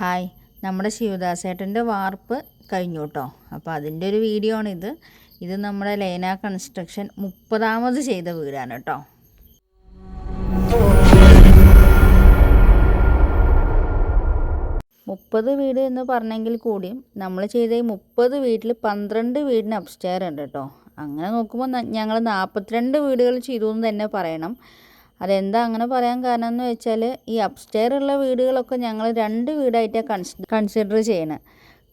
Hi, നമ്മുടെ ശിവദാസേട്ടൻ്റെ വാർപ്പ് കഴിഞ്ഞു കേട്ടോ. അപ്പോൾ അതിൻ്റെ ഒരു വീഡിയോ ആണിത്. ഇത് നമ്മുടെ ലൈന കൺസ്ട്രക്ഷൻ 30ാമത് ചെയ്ത വീടാണ് കേട്ടോ. മുപ്പത് വീട് എന്ന് പറഞ്ഞെങ്കിൽ കൂടിയും നമ്മൾ ചെയ്ത ഈ 30 വീട്ടിൽ 12 വീടിന് അപ്സ്റ്റെയർ ഉണ്ട് കേട്ടോ. അങ്ങനെ നോക്കുമ്പോൾ ഞങ്ങൾ 42 വീടുകൾ ചെയ്തു എന്ന് തന്നെ പറയണം. അതെന്താ അങ്ങനെ പറയാൻ കാരണം എന്ന് വെച്ചാൽ ഈ അപ്സ്റ്റെയർ ഉള്ള വീടുകളൊക്കെ ഞങ്ങൾ 2 വീടായിട്ടാണ് കൺസിഡർ ചെയ്യണത്.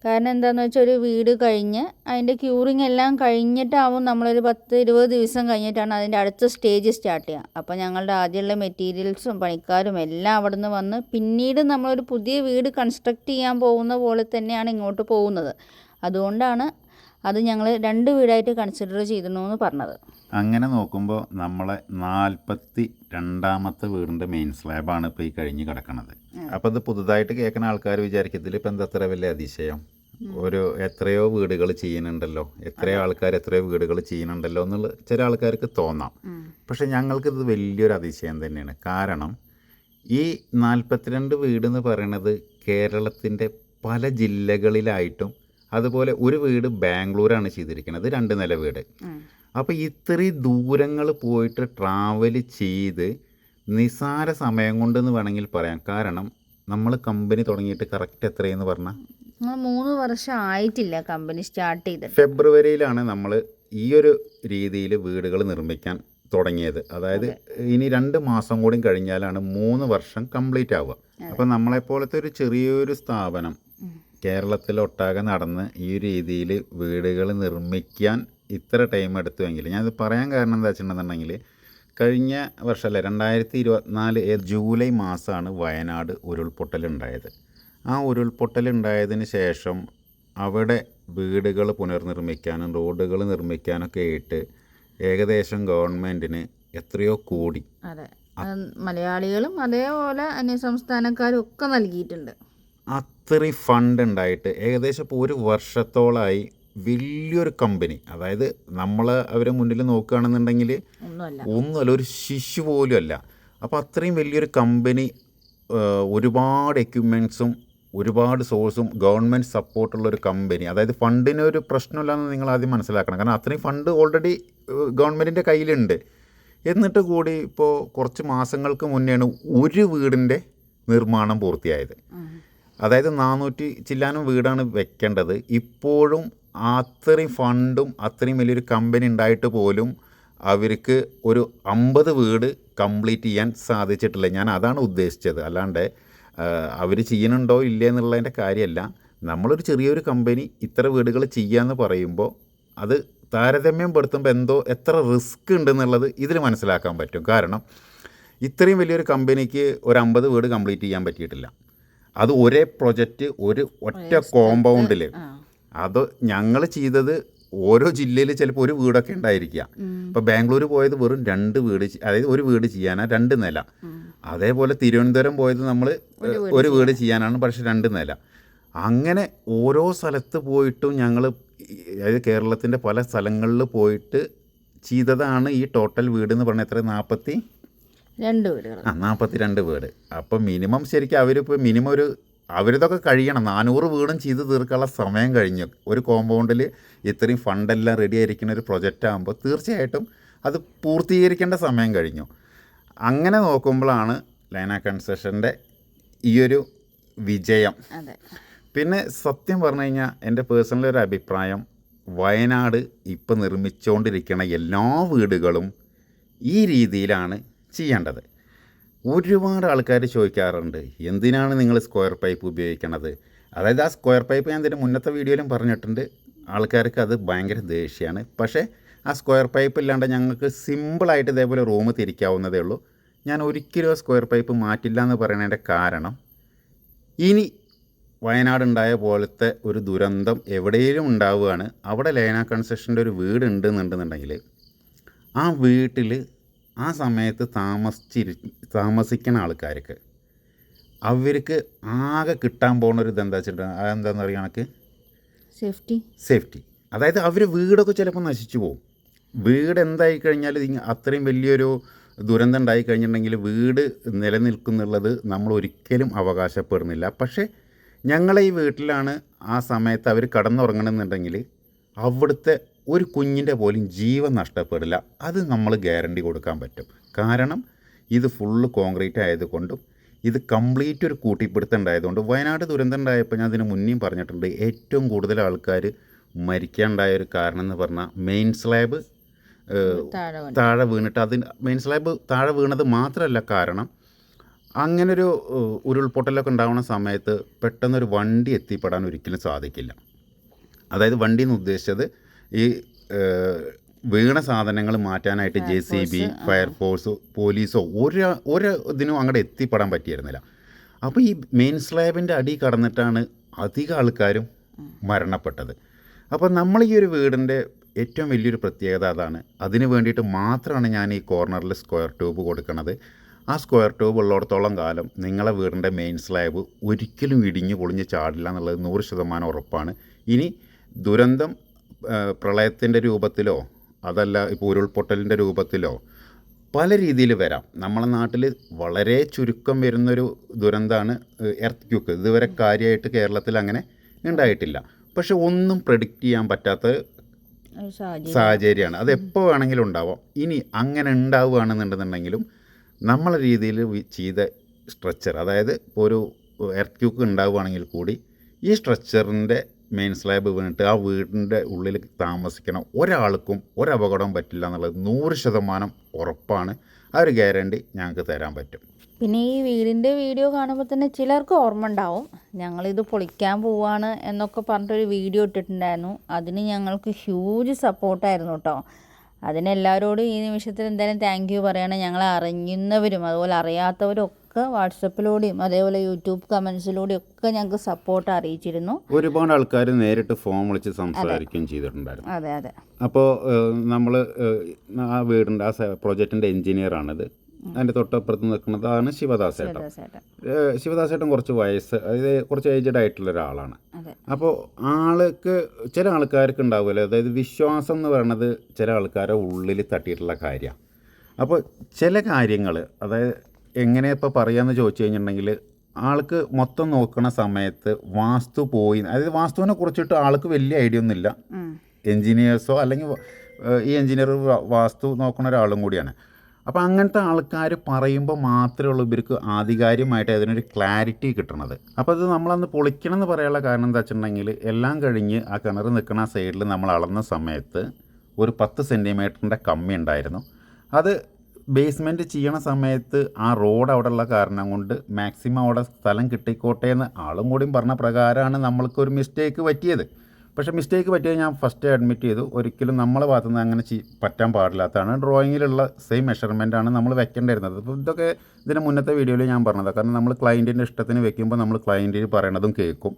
കാരണം എന്താണെന്ന് വെച്ചാൽ ഒരു വീട് കഴിഞ്ഞ് അതിൻ്റെ ക്യൂറിങ് എല്ലാം കഴിഞ്ഞിട്ടാവും നമ്മളൊരു 10-20 ദിവസം കഴിഞ്ഞിട്ടാണ് അതിൻ്റെ അടുത്ത സ്റ്റേജ് സ്റ്റാർട്ട് ചെയ്യുക. അപ്പോൾ ഞങ്ങളുടെ ആദ്യമുള്ള മെറ്റീരിയൽസും പണിക്കാരും എല്ലാം അവിടെ നിന്ന് വന്ന് പിന്നീട് നമ്മളൊരു പുതിയ വീട് കൺസ്ട്രക്റ്റ് ചെയ്യാൻ പോകുന്ന പോലെ തന്നെയാണ് ഇങ്ങോട്ട് പോകുന്നത്. അതുകൊണ്ടാണ് അത് ഞങ്ങൾ 2 വീടായിട്ട് കൺസിഡർ ചെയ്തിരുന്നു എന്ന് പറഞ്ഞത്. അങ്ങനെ നോക്കുമ്പോൾ നമ്മളെ 42ാമത്തെ വീടിൻ്റെ മെയിൻ സ്ലാബാണ് ഇപ്പോൾ ഈ കഴിഞ്ഞ് കിടക്കുന്നത്. അപ്പോൾ ഇത് പുതുതായിട്ട് കേൾക്കുന്ന ആൾക്കാർ വിചാരിക്കത്തില്ല ഇപ്പം എന്താ അത്ര വലിയ അതിശയം, ഒരു എത്രയോ വീടുകൾ ചെയ്യുന്നുണ്ടല്ലോ, എത്രയോ ആൾക്കാർ എത്രയോ വീടുകൾ ചെയ്യുന്നുണ്ടല്ലോ എന്നുള്ള ചില ആൾക്കാർക്ക് തോന്നാം. പക്ഷെ ഞങ്ങൾക്കിത് വലിയൊരു അതിശയം തന്നെയാണ്. കാരണം ഈ 42 വീടെന്ന് പറയണത് കേരളത്തിൻ്റെ പല ജില്ലകളിലായിട്ടും, അതുപോലെ ഒരു വീട് ബാംഗ്ലൂരാണ് ചെയ്തിരിക്കുന്നത്, 2 നില വീട്. അപ്പോൾ ഇത്രയും ദൂരങ്ങൾ പോയിട്ട് ട്രാവൽ ചെയ്ത് നിസാര സമയം കൊണ്ടെന്ന് വേണമെങ്കിൽ പറയാം. കാരണം നമ്മൾ കമ്പനി തുടങ്ങിയിട്ട് കറക്റ്റ് എത്രയെന്ന് പറഞ്ഞാൽ 3 വർഷം ആയിട്ടില്ല കമ്പനി സ്റ്റാർട്ട് ചെയ്തിട്ട്. ഫെബ്രുവരിയിലാണ് നമ്മൾ ഈ ഒരു രീതിയിൽ വീടുകൾ നിർമ്മിക്കാൻ തുടങ്ങിയത്. അതായത് ഇനി 2 മാസം കൂടി കഴിഞ്ഞാലാണ് 3 വർഷം കംപ്ലീറ്റ് ആവുക. അപ്പോൾ നമ്മളെപ്പോലത്തെ ഒരു ചെറിയൊരു സ്ഥാപനം കേരളത്തിലൊട്ടാകെ നടന്ന് ഈ രീതിയിൽ വീടുകൾ നിർമ്മിക്കാൻ ഇത്ര ടൈം എടുത്തുവെങ്കിൽ, ഞാനത് പറയാൻ കാരണം എന്താ വെച്ചിട്ടുണ്ടെന്നുണ്ടെങ്കിൽ, കഴിഞ്ഞ വർഷമല്ലേ 2024 ജൂലൈ മാസമാണ് വയനാട് ഉരുൾപൊട്ടലുണ്ടായത്. ആ ഉരുൾപൊട്ടലുണ്ടായതിന് ശേഷം അവിടെ വീടുകൾ പുനർനിർമ്മിക്കാനും റോഡുകൾ നിർമ്മിക്കാനൊക്കെ ആയിട്ട് ഏകദേശം ഗവൺമെൻറ്റിന് എത്രയോ കോടി, അതെ, മലയാളികളും അതേപോലെ അന്യസംസ്ഥാനക്കാരും ഒക്കെ നൽകിയിട്ടുണ്ട്. അത്രയും ഫണ്ട് ഉണ്ടായിട്ട് ഏകദേശം ഇപ്പോൾ 1 വർഷത്തോളമായി വലിയൊരു കമ്പനി, അതായത് നമ്മൾ അവരെ മുന്നിൽ നോക്കുകയാണെന്നുണ്ടെങ്കിൽ ഒന്നുമല്ല, ഒരു ശിശു പോലും അല്ല. അപ്പോൾ അത്രയും വലിയൊരു കമ്പനി, ഒരുപാട് എക്യുപ്മെൻറ്റ്സും ഒരുപാട് സോഴ്സും ഗവൺമെൻറ് സപ്പോർട്ടുള്ളൊരു കമ്പനി, അതായത് ഫണ്ടിനൊരു പ്രശ്നമില്ലാന്ന് നിങ്ങൾ ആദ്യം മനസ്സിലാക്കണം. കാരണം അത്രയും ഫണ്ട് ഓൾറെഡി ഗവൺമെൻറ്റിൻ്റെ കയ്യിലുണ്ട്. എന്നിട്ട് കൂടി ഇപ്പോൾ കുറച്ച് മാസങ്ങൾക്ക് മുന്നെയാണ് ഒരു വീടിൻ്റെ നിർമ്മാണം പൂർത്തിയായത്. അതായത് 400 ചില്ലാനും വീടാണ് വെക്കേണ്ടത്. ഇപ്പോഴും അത്രയും ഫണ്ടും അത്രയും വലിയൊരു കമ്പനി ഉണ്ടായിട്ട് പോലും അവർക്ക് ഒരു 50 വീട് കംപ്ലീറ്റ് ചെയ്യാൻ സാധിച്ചിട്ടില്ല. ഞാൻ അതാണ് ഉദ്ദേശിച്ചത്. അല്ലാണ്ട് അവർ ചെയ്യുന്നുണ്ടോ ഇല്ല എന്നുള്ളതിൻ്റെ കാര്യമല്ല. നമ്മളൊരു ചെറിയൊരു കമ്പനി ഇത്ര വീടുകൾ ചെയ്യാമെന്ന് പറയുമ്പോൾ അത് താരതമ്യം പെടുത്തുമ്പോൾ എത്ര റിസ്ക് ഉണ്ടെന്നുള്ളത് ഇതിൽ മനസ്സിലാക്കാൻ പറ്റും. കാരണം ഇത്രയും വലിയൊരു കമ്പനിക്ക് ഒരു 50 വീട് കംപ്ലീറ്റ് ചെയ്യാൻ പറ്റിയിട്ടില്ല. അത് ഒരേ പ്രൊജക്റ്റ് ഒരു ഒറ്റ കോമ്പൗണ്ടിൽ. അത് ഞങ്ങൾ ചെയ്തത് ഓരോ ജില്ലയിൽ ചിലപ്പോൾ ഒരു വീടൊക്കെ ഉണ്ടായിരിക്കുക. ഇപ്പോൾ ബാംഗ്ലൂർ പോയത് വെറും 2 വീട്, അതായത് ഒരു വീട് ചെയ്യാനാണ് 2 നില. അതേപോലെ തിരുവനന്തപുരം പോയത് നമ്മൾ ഒരു വീട് ചെയ്യാനാണ്, പക്ഷേ 2 നില. അങ്ങനെ ഓരോ സ്ഥലത്ത് പോയിട്ടും ഞങ്ങൾ, അതായത് കേരളത്തിൻ്റെ പല സ്ഥലങ്ങളിൽ പോയിട്ട് ചെയ്തതാണ് ഈ ടോട്ടൽ വീട് എന്ന് പറഞ്ഞാൽ എത്ര, 42 വീട്. അപ്പോൾ മിനിമം ശരിക്കും അവരിപ്പോൾ മിനിമം അവരിതൊക്കെ കഴിയണം. 400 വീടും ചെയ്ത് തീർക്കാനുള്ള സമയം കഴിഞ്ഞു. ഒരു കോമ്പൗണ്ടിൽ ഇത്രയും ഫണ്ടെല്ലാം റെഡി ആയിരിക്കുന്ന ഒരു പ്രൊജക്റ്റ് ആകുമ്പോൾ തീർച്ചയായിട്ടും അത് പൂർത്തീകരിക്കേണ്ട സമയം കഴിഞ്ഞു. അങ്ങനെ നോക്കുമ്പോഴാണ് ലൈന കൺസ്ട്രക്ഷൻ്റെ ഈയൊരു വിജയം. പിന്നെ സത്യം പറഞ്ഞു കഴിഞ്ഞാൽ എൻ്റെ പേഴ്സണൽ ഒരു അഭിപ്രായം, വയനാട് ഇപ്പം നിർമ്മിച്ചുകൊണ്ടിരിക്കുന്ന എല്ലാ വീടുകളും ഈ രീതിയിലാണ് ചെയ്യേണ്ടത്. ഒരുപാട് ആൾക്കാർ ചോദിക്കാറുണ്ട് എന്തിനാണ് നിങ്ങൾ സ്ക്വയർ പൈപ്പ് ഉപയോഗിക്കണത്. അതായത് ആ സ്ക്വയർ പൈപ്പ് ഞാൻ ഇതിൻ്റെ മുന്നത്തെ വീഡിയോയിലും പറഞ്ഞിട്ടുണ്ട്. ആൾക്കാർക്ക് അത് ഭയങ്കര ദേഷ്യമാണ്. പക്ഷേ ആ സ്ക്വയർ പൈപ്പ് ഇല്ലാണ്ട് ഞങ്ങൾക്ക് സിമ്പിളായിട്ട് ഇതേപോലെ റൂം തിരിക്കാവുന്നതേ ഉള്ളൂ. ഞാൻ ഒരിക്കലും ആ സ്ക്വയർ പൈപ്പ് മാറ്റില്ല എന്ന് പറയുന്നതിൻ്റെ കാരണം, ഇനി വയനാടുണ്ടായ പോലത്തെ ഒരു ദുരന്തം എവിടെയെങ്കിലും ഉണ്ടാവുകയാണ്, അവിടെ ലൈന കൺസ്ട്രക്ഷൻ്റെ ഒരു വീട് ഉണ്ടെന്നുണ്ടെന്നുണ്ടെങ്കിൽ ആ വീട്ടിൽ ആ സമയത്ത് താമസിക്കുന്ന ആൾക്കാർക്ക് അവർക്ക് ആകെ കിട്ടാൻ പോകുന്ന ഒരു ഇതെന്താ വെച്ചിട്ടുണ്ടെങ്കിൽ അതെന്താണെന്ന് അറിയാം കണക്ക്, സേഫ്റ്റി. അതായത് അവർ വീടൊക്കെ ചിലപ്പോൾ നശിച്ചു പോകും. വീട് എന്തായി കഴിഞ്ഞാൽ അത്രയും വലിയൊരു ദുരന്തം ഉണ്ടായി കഴിഞ്ഞിട്ടുണ്ടെങ്കിൽ വീട് നിലനിൽക്കുന്നുള്ളത് നമ്മൾ ഒരിക്കലും അവകാശപ്പെടുന്നില്ല. പക്ഷേ ഞങ്ങളെ ഈ വീട്ടിലാണ് ആ സമയത്ത് അവർ കിടന്നുറങ്ങണമെന്നുണ്ടെങ്കിൽ അവിടുത്തെ ഒരു കുഞ്ഞിൻ്റെ പോലും ജീവൻ നഷ്ടപ്പെടില്ല. അത് നമ്മൾ ഗ്യാരണ്ടി കൊടുക്കാൻ പറ്റും. കാരണം ഇത് ഫുള്ള് കോൺക്രീറ്റ് ആയതുകൊണ്ടും ഇത് കംപ്ലീറ്റ് ഒരു കൂട്ടിപ്പിടുത്തം ഉണ്ടായതുകൊണ്ട് വയനാട് ദുരന്തം ഉണ്ടായപ്പോൾ ഞാൻ അതിന് മുന്നേയും പറഞ്ഞിട്ടുണ്ട്, ഏറ്റവും കൂടുതൽ ആൾക്കാർ മരിക്കാനുണ്ടായ ഒരു കാരണം എന്ന് പറഞ്ഞാൽ മെയിൻ സ്ലാബ് താഴെ വീണിട്ട്. അതിന് മെയിൻ സ്ലാബ് താഴെ വീണത് മാത്രമല്ല കാരണം, അങ്ങനൊരു ഉരുൾപൊട്ടലൊക്കെ ഉണ്ടാവുന്ന സമയത്ത് പെട്ടെന്നൊരു വണ്ടി എത്തിപ്പെടാൻ ഒരിക്കലും സാധിക്കില്ല. അതായത് വണ്ടി എന്ന് ഉദ്ദേശിച്ചത് ഈ വീണ സാധനങ്ങൾ മാറ്റാനായിട്ട് JCB, ഫയർഫോഴ്സ്, പോലീസോ ഒരു ഇതിനും അങ്ങോട്ട് എത്തിപ്പെടാൻ പറ്റിയിരുന്നില്ല. അപ്പോൾ ഈ മെയിൻ സ്ലാബിൻ്റെ അടി കടന്നിട്ടാണ് അധികം ആൾക്കാരും മരണപ്പെട്ടത്. അപ്പോൾ നമ്മൾ ഈ ഒരു വീടിൻ്റെ ഏറ്റവും വലിയൊരു പ്രത്യേകത അതാണ്. അതിന് വേണ്ടിയിട്ട് മാത്രമാണ് ഞാൻ ഈ കോർണറിൽ സ്ക്വയർ ട്യൂബ് കൊടുക്കുന്നത്. ആ സ്ക്വയർ ട്യൂബ് ഉള്ളിടത്തോളം കാലം നിങ്ങളെ വീടിൻ്റെ മെയിൻ സ്ലാബ് ഒരിക്കലും ഇടിഞ്ഞ് പൊളിഞ്ഞ് ചാടില്ല എന്നുള്ളത് 100% ഉറപ്പാണ്. ഇനി ദുരന്തം പ്രളയത്തിൻ്റെ രൂപത്തിലോ അതല്ല ഇപ്പോൾ ഉരുൾപൊട്ടലിൻ്റെ രൂപത്തിലോ പല രീതിയിൽ വരാം. നമ്മളെ നാട്ടിൽ വളരെ ചുരുക്കം വരുന്നൊരു ദുരന്തമാണ് എർത്ത് ക്യൂക്ക്. ഇതുവരെ കാര്യമായിട്ട് കേരളത്തിൽ അങ്ങനെ ഉണ്ടായിട്ടില്ല. പക്ഷെ ഒന്നും പ്രെഡിക്റ്റ് ചെയ്യാൻ പറ്റാത്ത സാഹചര്യമാണ്. അത് എപ്പോൾ വേണമെങ്കിലും ഉണ്ടാവാം. ഇനി അങ്ങനെ ഉണ്ടാവുകയാണെന്നുണ്ടെന്നുണ്ടെങ്കിലും നമ്മളെ രീതിയിൽ ചെയ്ത സ്ട്രക്ചർ, അതായത് ഇപ്പോൾ ഒരു എർത്ത് ക്യൂക്ക് ഉണ്ടാവുകയാണെങ്കിൽ കൂടി ഈ സ്ട്രക്ചറിൻ്റെ മെയിൻ സ്ലാബ് വീണിട്ട് ആ വീടിൻ്റെ ഉള്ളിൽ താമസിക്കണം ഒരാൾക്കും ഒരപകടവും പറ്റില്ല എന്നുള്ളത് 100% ഉറപ്പാണ്. ആ ഒരു ഗ്യാരണ്ടി ഞങ്ങൾക്ക് തരാൻ പറ്റും. പിന്നെ ഈ വീടിൻ്റെ വീഡിയോ കാണുമ്പോൾ തന്നെ ചിലർക്ക് ഓർമ്മ ഉണ്ടാവും, ഞങ്ങളിത് പൊളിക്കാൻ പോവാണ് എന്നൊക്കെ പറഞ്ഞിട്ടൊരു വീഡിയോ ഇട്ടിട്ടുണ്ടായിരുന്നു. അതിന് ഞങ്ങൾക്ക് ഹ്യൂജ് സപ്പോർട്ടായിരുന്നു കേട്ടോ. അതിനെല്ലാവരോടും ഈ നിമിഷത്തിൽ എന്തായാലും താങ്ക് യു പറയണം. ഞങ്ങളെ അറിയുന്നവരും അതുപോലെ അറിയാത്തവരും ഒക്കെ വാട്സപ്പിലൂടെയും അതേപോലെ യൂട്യൂബ് കമൻസിലൂടെയും ഒക്കെ ഞങ്ങൾക്ക് സപ്പോർട്ട് അറിയിച്ചിരുന്നു. ഒരുപാട് ആൾക്കാർ നേരിട്ട് ഫോൺ വിളിച്ച് സംസാരിക്കുകയും ചെയ്തിട്ടുണ്ടായിരുന്നു. അതെ അതെ. അപ്പോൾ നമ്മൾ ആ വീടിൻ്റെ ആ പ്രൊജക്റ്റിൻ്റെ എൻജിനീയറാണിത്. അതിൻ്റെ തൊട്ടപ്പുറത്ത് നിൽക്കുന്നതാണ് ശിവദാസേട്ടൻ. ശിവദാസേട്ടൻ കുറച്ച് വയസ്സ്, അതായത് കുറച്ച് ഏജ്ഡ് ആയിട്ടുള്ള ഒരാളാണ്. അപ്പോൾ ആൾക്ക് ചില ആൾക്കാർക്ക് ഉണ്ടാവുമല്ലോ, അതായത് വിശ്വാസം എന്ന് പറയുന്നത് ചില ആൾക്കാരെ ഉള്ളിൽ തട്ടിയിട്ടുള്ള കാര്യമാണ്. അപ്പോൾ ചില കാര്യങ്ങൾ, അതായത് എങ്ങനെ ഇപ്പോൾ പറയാമെന്ന് ചോദിച്ചു കഴിഞ്ഞിട്ടുണ്ടെങ്കിൽ, ആൾക്ക് മൊത്തം നോക്കുന്ന സമയത്ത് വാസ്തു പോയി, അതായത് വാസ്തുവിനെ കുറിച്ചിട്ട് ആൾക്ക് വലിയ ഐഡിയ ഒന്നുമില്ല. എൻജിനീയേഴ്സോ അല്ലെങ്കിൽ ഈ എൻജിനീയർ വാസ്തു നോക്കുന്ന ഒരാളും കൂടിയാണ്. അപ്പോൾ അങ്ങനത്തെ ആൾക്കാർ പറയുമ്പോൾ മാത്രമേ ഉള്ളൂ ഇവർക്ക് ആധികാരികമായിട്ട് അതിനൊരു ക്ലാരിറ്റി കിട്ടണത്. അപ്പോൾ അത് നമ്മളന്ന് പൊളിക്കണം എന്ന് പറയാനുള്ള കാരണം എന്താ വെച്ചിട്ടുണ്ടെങ്കിൽ, എല്ലാം കഴിഞ്ഞ് ആ കിണർ നിൽക്കുന്ന ആ സൈഡിൽ നമ്മൾ അളന്ന സമയത്ത് ഒരു 10 സെൻറ്റിമീറ്ററിൻ്റെ കമ്മി ഉണ്ടായിരുന്നു. അത് ബേസ്മെൻറ്റ് ചെയ്യണ സമയത്ത് ആ റോഡ് അവിടെ ഉള്ള കാരണം കൊണ്ട് മാക്സിമം അവിടെ സ്ഥലം കിട്ടിക്കോട്ടെ എന്ന് ആളും കൂടിയും പറഞ്ഞ പ്രകാരമാണ് നമ്മൾക്കൊരു മിസ്റ്റേക്ക് പറ്റിയത്. പക്ഷേ മിസ്റ്റേക്ക് പറ്റിയത് ഞാൻ ഫസ്റ്റ് അഡ്മിറ്റ് ചെയ്തു. ഒരിക്കലും നമ്മളെ ഭാഗത്തുനിന്ന് അങ്ങനെ പറ്റാൻ പാടില്ലാത്തതാണ്. ഡ്രോയിങ്ങിലുള്ള സെയിം മെഷർമെൻറ്റാണ് നമ്മൾ വെക്കേണ്ടിരുന്നത്. അപ്പോൾ ഇതൊക്കെ ഇതിന് മുന്നത്തെ വീഡിയോയിൽ ഞാൻ പറഞ്ഞതാണ്. കാരണം നമ്മൾ ക്ലയൻറ്റിൻ്റെ ഇഷ്ടത്തിന് വെക്കുമ്പോൾ നമ്മൾ ക്ലയൻറ്റിന് പറയണതും കേൾക്കും.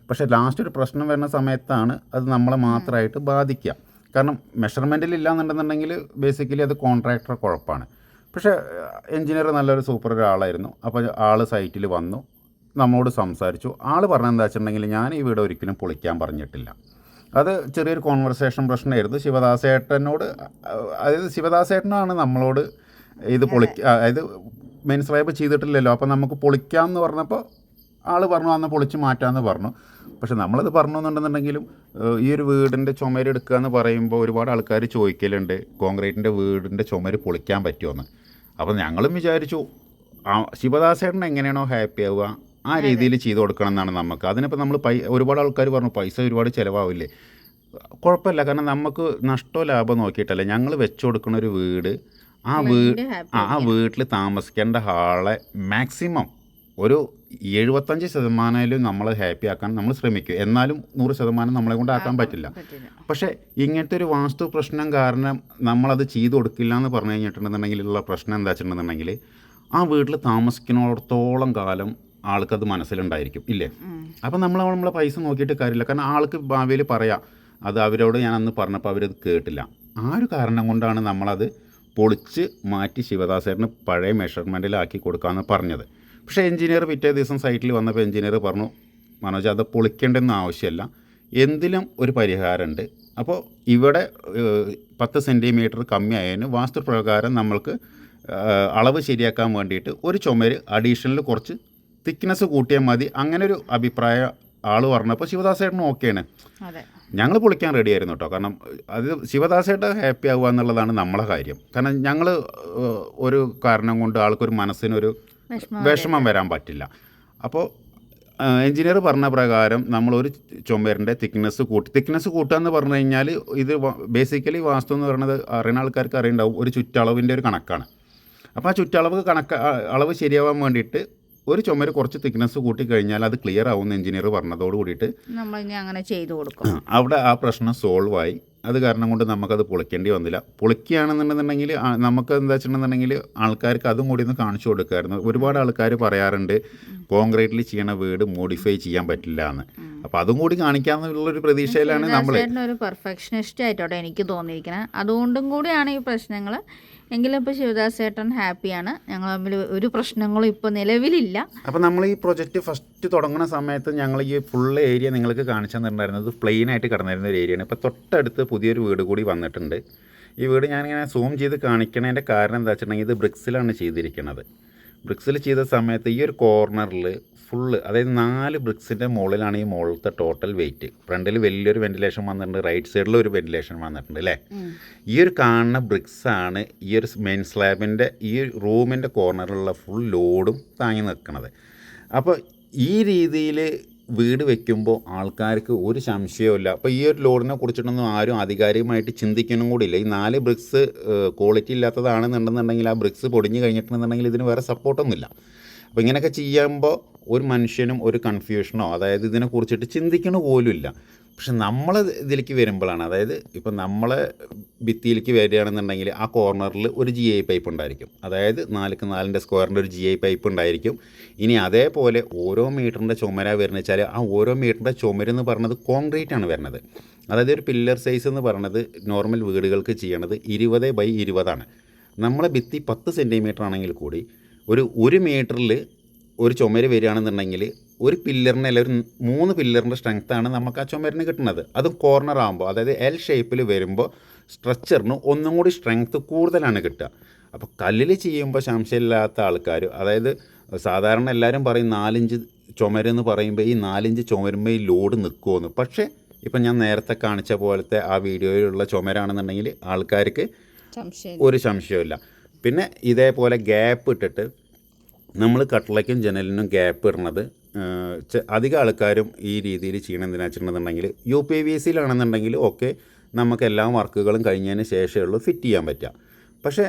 പക്ഷേ ലാസ്റ്റ് ഒരു പ്രശ്നം വരുന്ന സമയത്താണ് അത് നമ്മളെ മാത്രമായിട്ട് ബാധിക്കുക. കാരണം മെഷർമെൻറ്റിൽ ഇല്ലാന്നുണ്ടെന്നുണ്ടെങ്കിൽ ബേസിക്കലി അത് കോൺട്രാക്ടറെ കുഴപ്പമാണ്. പക്ഷേ എൻജിനീയർ നല്ലൊരു സൂപ്പർ ഒരാളായിരുന്നു. അപ്പോൾ ആൾ സൈറ്റിൽ വന്നു, നമ്മളോട് സംസാരിച്ചു. ആൾ പറഞ്ഞതെന്താ വെച്ചിട്ടുണ്ടെങ്കിൽ, ഞാൻ ഈ വീട് ഒരിക്കലും പൊളിക്കാൻ പറഞ്ഞിട്ടില്ല. അത് ചെറിയൊരു കോൺവെർസേഷൻ പ്രശ്നമായിരുന്നു ശിവദാസേട്ടനോട്. അതായത് ശിവദാസേട്ടനാണ് നമ്മളോട് ഇത് അതായത് മെയിൻ സ്ലാബ് ചെയ്തിട്ടില്ലല്ലോ, അപ്പോൾ നമുക്ക് പൊളിക്കാമെന്ന് പറഞ്ഞപ്പോൾ ആൾ പറഞ്ഞു അന്ന് പൊളിച്ച് മാറ്റാമെന്ന് പറഞ്ഞു. പക്ഷെ നമ്മളത് പറഞ്ഞെന്നുണ്ടെന്നുണ്ടെങ്കിലും ഈ ഒരു വീടിൻ്റെ ചുമര് എടുക്കുക എന്ന് പറയുമ്പോൾ ഒരുപാട് ആൾക്കാർ ചോദിക്കലുണ്ട്, കോൺക്രീറ്റിൻ്റെ വീടിൻ്റെ ചുമര് പൊളിക്കാൻ പറ്റുമെന്ന്. അപ്പോൾ ഞങ്ങളും വിചാരിച്ചു ശിവദാസേട്ടൻ എങ്ങനെയാണോ ഹാപ്പി ആവുക ആ രീതിയിൽ ചെയ്ത് കൊടുക്കണം എന്നാണ് നമുക്ക്. അതിനിപ്പോൾ നമ്മൾ ഒരുപാട് ആൾക്കാർ പറഞ്ഞു പൈസ ഒരുപാട് ചിലവാവില്ലേ. കുഴപ്പമില്ല, കാരണം നമുക്ക് നഷ്ടമോ ലാഭം നോക്കിയിട്ടല്ല ഞങ്ങൾ വെച്ചു കൊടുക്കുന്ന ഒരു വീട്. ആ വീട്ടിൽ താമസിക്കേണ്ട ആളെ മാക്സിമം ഒരു 75% നമ്മൾ ഹാപ്പി ആക്കാൻ നമ്മൾ ശ്രമിക്കും. എന്നാലും 100% നമ്മളെ കൊണ്ട് ആക്കാൻ പറ്റില്ല. പക്ഷേ ഇങ്ങനത്തെ ഒരു വാസ്തു പ്രശ്നം കാരണം നമ്മളത് ചെയ്ത് കൊടുക്കില്ല എന്ന് പറഞ്ഞു കഴിഞ്ഞിട്ടുണ്ടെന്നുണ്ടെങ്കിലുള്ള പ്രശ്നം എന്താ വെച്ചിട്ടുണ്ടെന്നുണ്ടെങ്കിൽ, ആ വീട്ടിൽ താമസിക്കുന്നിടത്തോളം കാലം ആൾക്കത് മനസ്സിലുണ്ടായിരിക്കും ഇല്ലേ. അപ്പം നമ്മളെ പൈസ നോക്കിയിട്ട് കാര്യമില്ല. കാരണം ആൾക്ക് ഭാവിയിൽ പറയാം, അത് അവരോട് ഞാൻ അന്ന് പറഞ്ഞപ്പോൾ അവരത് കേട്ടില്ല. ആ ഒരു കാരണം കൊണ്ടാണ് നമ്മളത് പൊളിച്ച് മാറ്റി ശിവദാസേട്ടന് പഴയ മെഷർമെൻറ്റിലാക്കി കൊടുക്കാമെന്ന് പറഞ്ഞത്. പക്ഷേ എൻജിനീയർ പിറ്റേ ദിവസം സൈറ്റിൽ വന്നപ്പോൾ എൻജിനീയർ പറഞ്ഞു, മനോജ് അത് പൊളിക്കേണ്ടെന്ന് ആവശ്യമില്ല, എന്തിലും ഒരു പരിഹാരമുണ്ട്. അപ്പോൾ ഇവിടെ 10 സെൻറ്റിമീറ്റർ കമ്മിയായതിന് വാസ്തുപ്രകാരം നമ്മൾക്ക് അളവ് ശരിയാക്കാൻ വേണ്ടിയിട്ട് ഒരു ചുമര് അഡീഷണൽ കുറച്ച് തിക്നെസ് കൂട്ടിയാൽ മതി, അങ്ങനെ ഒരു അഭിപ്രായം ആൾ പറഞ്ഞപ്പോൾ ശിവദാസേട്ടനും ഓക്കെയാണ്. അതെ, ഞങ്ങൾ പൊളിക്കാൻ റെഡി ആയിരുന്നു കേട്ടോ. കാരണം അത് ശിവദാസേട്ടൻ ഹാപ്പി ആവുക എന്നുള്ളതാണ് നമ്മളെ കാര്യം. കാരണം ഞങ്ങൾ ഒരു കാരണം കൊണ്ട് ആൾക്കൊരു മനസ്സിനൊരു വിഷമം വരാൻ പറ്റില്ല. അപ്പോൾ എഞ്ചിനീയർ പറഞ്ഞ പ്രകാരം നമ്മളൊരു ചുമരിൻ്റെ തിക്നെസ് കൂട്ടുക എന്ന് പറഞ്ഞു കഴിഞ്ഞാൽ ഇത് ബേസിക്കലി വാസ്തു എന്ന് പറയുന്നത് അറിയുന്ന ആൾക്കാർക്ക് അറിയുണ്ടാവും, ഒരു ചുറ്റളവിൻ്റെ ഒരു കണക്കാണ്. അപ്പോൾ ആ ചുറ്റളവ് അളവ് ശരിയാവാൻ വേണ്ടിയിട്ട് ഒരു ചുമര് കുറച്ച് തിക്നെസ് കൂട്ടി കഴിഞ്ഞാൽ അത് ക്ലിയർ ആവുമെന്ന് എഞ്ചിനീയർ പറഞ്ഞതോട് കൂടിയിട്ട് നമ്മൾ ഇനി അങ്ങനെ ചെയ്തു കൊടുക്കും. അവിടെ ആ പ്രശ്നം സോൾവ് ആയി. അത് കാരണം കൊണ്ട് നമുക്കത് പൊളിക്കേണ്ടി വന്നില്ല. പൊളിക്കുകയാണെന്നുണ്ടെന്നുണ്ടെങ്കിൽ നമുക്ക് എന്താ വെച്ചിട്ടുണ്ടെന്നുണ്ടെങ്കിൽ ആൾക്കാർക്ക് അതും കൂടി ഒന്ന് കാണിച്ചു കൊടുക്കുമായിരുന്നു. ഒരുപാട് ആൾക്കാർ പറയാറുണ്ട് കോൺക്രീറ്റിൽ ചെയ്യണ വീട് മോഡിഫൈ ചെയ്യാൻ പറ്റില്ല എന്ന്. അപ്പോൾ അതും കൂടി കാണിക്കാമെന്നുള്ളൊരു പ്രതീക്ഷയിലാണ് നമ്മൾ. ഒരു പെർഫെക്ഷനിസ്റ്റ് ആയിട്ടോടെ എനിക്ക് തോന്നിയിരിക്കുന്നത്. അതുകൊണ്ടും കൂടിയാണ് ഈ പ്രശ്നങ്ങൾ. എങ്കിലും ഇപ്പോൾ ശിവദാസ് ചേട്ടൻ ഹാപ്പിയാണ്. ഞങ്ങൾ തമ്മിൽ ഒരു പ്രശ്നങ്ങളും ഇപ്പോൾ നിലവിലില്ല. അപ്പോൾ നമ്മൾ ഈ പ്രൊജക്റ്റ് ഫസ്റ്റ് തുടങ്ങുന്ന സമയത്ത് ഞങ്ങൾ ഈ ഫുൾ ഏരിയ നിങ്ങൾക്ക് കാണിച്ചു തന്നിട്ടുണ്ടായിരുന്നത് പ്ലെയിൻ ആയിട്ട് കിടന്നിരുന്ന ഒരു ഏരിയയാണ്. ഇപ്പോൾ തൊട്ടടുത്ത് പുതിയൊരു വീട് കൂടി വന്നിട്ടുണ്ട്. ഈ വീട് ഞാനിങ്ങനെ സൂം ചെയ്ത് കാണിക്കണതിൻ്റെ കാരണം എന്താ വെച്ചിട്ടുണ്ടെങ്കിൽ ഇത് ബ്രിക്സിലാണ് ചെയ്തിരിക്കുന്നത്. ബ്രിക്സിൽ ചെയ്ത സമയത്ത് ഈ ഒരു കോർണറിൽ ഫുള്ള്, അതായത് 4 ബ്രിക്സിൻ്റെ മുകളിലാണ് ഈ മുകളിലത്തെ ടോട്ടൽ വെയിറ്റ്. ഫ്രണ്ടിൽ വലിയൊരു വെന്റിലേഷൻ വന്നിട്ടുണ്ട്, റൈറ്റ് സൈഡിൽ ഒരു വെന്റിലേഷൻ വന്നിട്ടുണ്ട് അല്ലേ. ഈ ഒരു കാണുന്ന ബ്രിക്സാണ് ഈ ഒരു മെയിൻ സ്ലാബിൻ്റെ ഈ റൂമിൻ്റെ കോർണറിലുള്ള ഫുൾ ലോഡും താങ്ങി നിൽക്കുന്നത്. അപ്പോൾ ഈ രീതിയിൽ വീട് വെക്കുമ്പോൾ ആൾക്കാർക്ക് ഒരു സംശയവുമില്ല. അപ്പോൾ ഈ ഒരു ലോഡിനെ കുറിച്ചിട്ടൊന്നും ആരും ആധികാരികമായിട്ട് ചിന്തിക്കണം കൂടിയില്ല. ഈ 4 ബ്രിക്സ് ക്വാളിറ്റി ഇല്ലാത്തതാണെന്നുണ്ടെന്നുണ്ടെങ്കിൽ ആ ബ്രിക്സ് പൊടിഞ്ഞ് കഴിഞ്ഞിട്ടുണ്ടെന്നുണ്ടെങ്കിൽ ഇതിന് വേറെ സപ്പോർട്ടൊന്നുമില്ല. അപ്പോൾ ഇങ്ങനെയൊക്കെ ചെയ്യുമ്പോൾ ഒരു മനുഷ്യനും ഒരു കൺഫ്യൂഷനോ അതായത് ഇതിനെക്കുറിച്ചിട്ട് ചിന്തിക്കണ പോലുമില്ല. പക്ഷെ നമ്മൾ ഇതിലേക്ക് വരുമ്പോഴാണ്, അതായത് ഇപ്പം നമ്മളെ ഭിത്തിയിലേക്ക് വരികയാണെന്നുണ്ടെങ്കിൽ ആ കോർണറിൽ ഒരു GI പൈപ്പ് ഉണ്ടായിരിക്കും. അതായത് 4x4 സ്ക്വയറിൻ്റെ ഒരു GI പൈപ്പ് ഉണ്ടായിരിക്കും. ഇനി അതേപോലെ ഓരോ മീറ്ററിൻ്റെ ചുമരാ വരുന്നത് വെച്ചാൽ ആ ഓരോ മീറ്ററിൻ്റെ ചുമരെന്ന് പറഞ്ഞത് കോൺക്രീറ്റ് ആണ് വരുന്നത്. അതായത് ഒരു പില്ലർ സൈസ് എന്ന് പറഞ്ഞത് നോർമൽ വീടുകൾക്ക് ചെയ്യണത് 20x20 നമ്മളെ ഭിത്തി 10 സെൻറ്റിമീറ്റർ ആണെങ്കിൽ കൂടി ഒരു മീറ്ററിൽ ഒരു ചുമര് വരികയാണെന്നുണ്ടെങ്കിൽ ഒരു പില്ലറിനല്ല ഒരു 3 പില്ലറിൻ്റെ സ്ട്രെങ്ത്താണ് നമുക്ക് ആ ചുമരിന് കിട്ടുന്നത്. അതും കോർണർ ആകുമ്പോൾ, അതായത് L ഷേപ്പിൽ വരുമ്പോൾ സ്ട്രക്ചറിന് ഒന്നും കൂടി സ്ട്രെങ്ത്ത് കൂടുതലാണ് കിട്ടുക. അപ്പോൾ കല്ലിൽ ചെയ്യുമ്പോൾ സംശയമില്ലാത്ത ആൾക്കാർ, അതായത് സാധാരണ എല്ലാവരും പറയും 4 ഇഞ്ച് ചുമരെന്ന് പറയുമ്പോൾ ഈ 4 ഇഞ്ച് ചുമരുമ്പോൾ ഈ ലോഡ് നിൽക്കുമെന്ന്. പക്ഷേ ഇപ്പം ഞാൻ നേരത്തെ കാണിച്ച പോലത്തെ ആ വീഡിയോയിലുള്ള ചുമരാണെന്നുണ്ടെങ്കിൽ ആൾക്കാർക്ക് ഒരു സംശയമില്ല. പിന്നെ ഇതേപോലെ ഗ്യാപ്പ് ഇട്ടിട്ട് നമ്മൾ കട്ടിളയ്ക്കും ജനലിനും ഗ്യാപ്പ് ഇടുന്നത് അധികം ആൾക്കാരും ഈ രീതിയിൽ ചെയ്യണം. എന്തിനാ വെച്ചിട്ടുണ്ടെന്നുണ്ടെങ്കിൽ UPVCയിലാണെന്നുണ്ടെങ്കിൽ ഓക്കെ, നമുക്ക് എല്ലാ വർക്കുകളും കഴിഞ്ഞതിന് ശേഷമേ ഉള്ളൂ ഫിറ്റ് ചെയ്യാൻ പറ്റുക. പക്ഷേ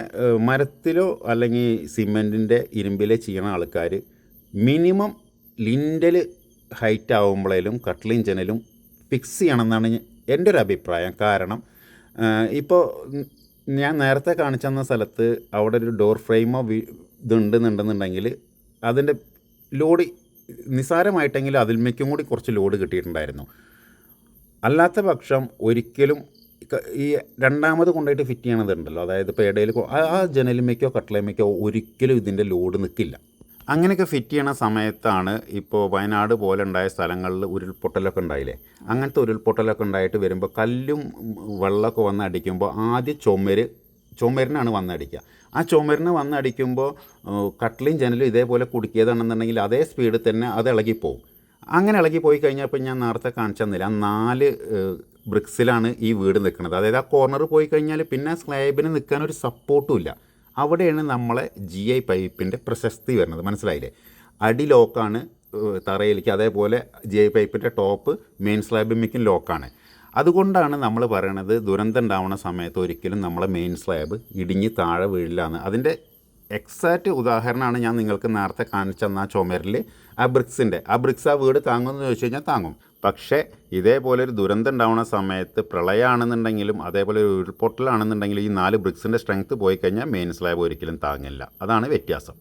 മരത്തിലോ അല്ലെങ്കിൽ സിമെൻറ്റിൻ്റെ ഇരുമ്പിലെ ചെയ്യണ ആൾക്കാർ മിനിമം ലിൻഡൽ ഹൈറ്റ് ആകുമ്പോഴേലും കട്ടിലും ജനലും ഫിക്സ് ചെയ്യണമെന്നാണ് എൻ്റെ ഒരു അഭിപ്രായം. കാരണം ഇപ്പോൾ ഞാൻ നേരത്തെ കാണിച്ചെന്ന സ്ഥലത്ത് അവിടെ ഒരു ഡോർ ഫ്രെയിമോ ഇതുണ്ടെന്നുണ്ടെന്നുണ്ടെങ്കിൽ അതിൻ്റെ ലോഡ് നിസ്സാരമായിട്ടെങ്കിലും അതിൽമേക്കും കൂടി കുറച്ച് ലോഡ് കിട്ടിയിട്ടുണ്ടായിരുന്നു. അല്ലാത്ത പക്ഷം ഒരിക്കലും ഈ രണ്ടാമത് കൊണ്ടുപോയിട്ട് ഫിറ്റ് ചെയ്യണതുണ്ടല്ലോ, അതായത് ഇപ്പോൾ ഇടയിൽ ആ ജനലിമേക്കോ കട്ടിലേമേക്കോ ഒരിക്കലും ഇതിൻ്റെ ലോഡ് നിൽക്കില്ല. അങ്ങനെയൊക്കെ ഫിറ്റ് ചെയ്യണ സമയത്താണ് ഇപ്പോൾ വയനാട് പോലെ ഉണ്ടായ സ്ഥലങ്ങളിൽ ഉരുൾപൊട്ടലൊക്കെ ഉണ്ടായില്ലേ, അങ്ങനത്തെ ഉരുൾപൊട്ടലൊക്കെ ഉണ്ടായിട്ട് വരുമ്പോൾ കല്ലും വെള്ളമൊക്കെ വന്ന് അടിക്കുമ്പോൾ ആദ്യം ചുമരിനാണ് വന്നടിക്കുക. ആ ചുമരിന് വന്നടിക്കുമ്പോൾ കട്ടിലും ജനലും ഇതേപോലെ കുടുക്കിയതാണെന്നുണ്ടെങ്കിൽ അതേ സ്പീഡിൽ തന്നെ അത് ഇളകിപ്പോവും. അങ്ങനെ ഇളകിപ്പോയി കഴിഞ്ഞാൽ ഇപ്പം ഞാൻ നേരത്തെ കാണിച്ചു തന്നില്ല, 4 ബ്രിക്സിലാണ് ഈ വീട് നിൽക്കുന്നത്. അതായത് ആ കോർണർ പോയി കഴിഞ്ഞാൽ പിന്നെ സ്ലാബിന് നിൽക്കാനൊരു സപ്പോർട്ടും ഇല്ല. അവിടെയാണ് നമ്മളെ GI പൈപ്പിൻ്റെ പ്രശസ്തി വരുന്നത്. മനസ്സിലായില്ലേ? അടി ലോക്കാണ് തറയിലേക്ക്, അതേപോലെ GI പൈപ്പിൻ്റെ ടോപ്പ് മെയിൻ സ്ലാബിലേക്കും ലോക്കാണ്. അതുകൊണ്ടാണ് നമ്മൾ പറയണത് ദുരന്തം ഉണ്ടാവുന്ന സമയത്ത് ഒരിക്കലും നമ്മളെ മെയിൻ സ്ലാബ് ഇടിഞ്ഞ് താഴെ വീഴില്ല എന്ന്. അതിൻ്റെ എക്സാക്റ്റ് ഉദാഹരണമാണ് ഞാൻ നിങ്ങൾക്ക് നേരത്തെ കാണിച്ചെന്ന ചുമരിൽ ആ ബ്രിക്സ് ആ വീട് താങ്ങുമെന്ന് ചോദിച്ചു കഴിഞ്ഞാൽ താങ്ങും. പക്ഷേ ഇതേപോലെ ഒരു ദുരന്തം ഉണ്ടാവുന്ന സമയത്ത് പ്രളയമാണെന്നുണ്ടെങ്കിലും അതേപോലെ ഒരു ഉരുൾപൊട്ടലാണെന്നുണ്ടെങ്കിലും ഈ 4 ബ്രിക്സിൻ്റെ സ്ട്രെങ്ത്ത് പോയി കഴിഞ്ഞാൽ മെയിൻ സ്ലാബ് ഒരിക്കലും താങ്ങില്ല. അതാണ് വ്യത്യാസം.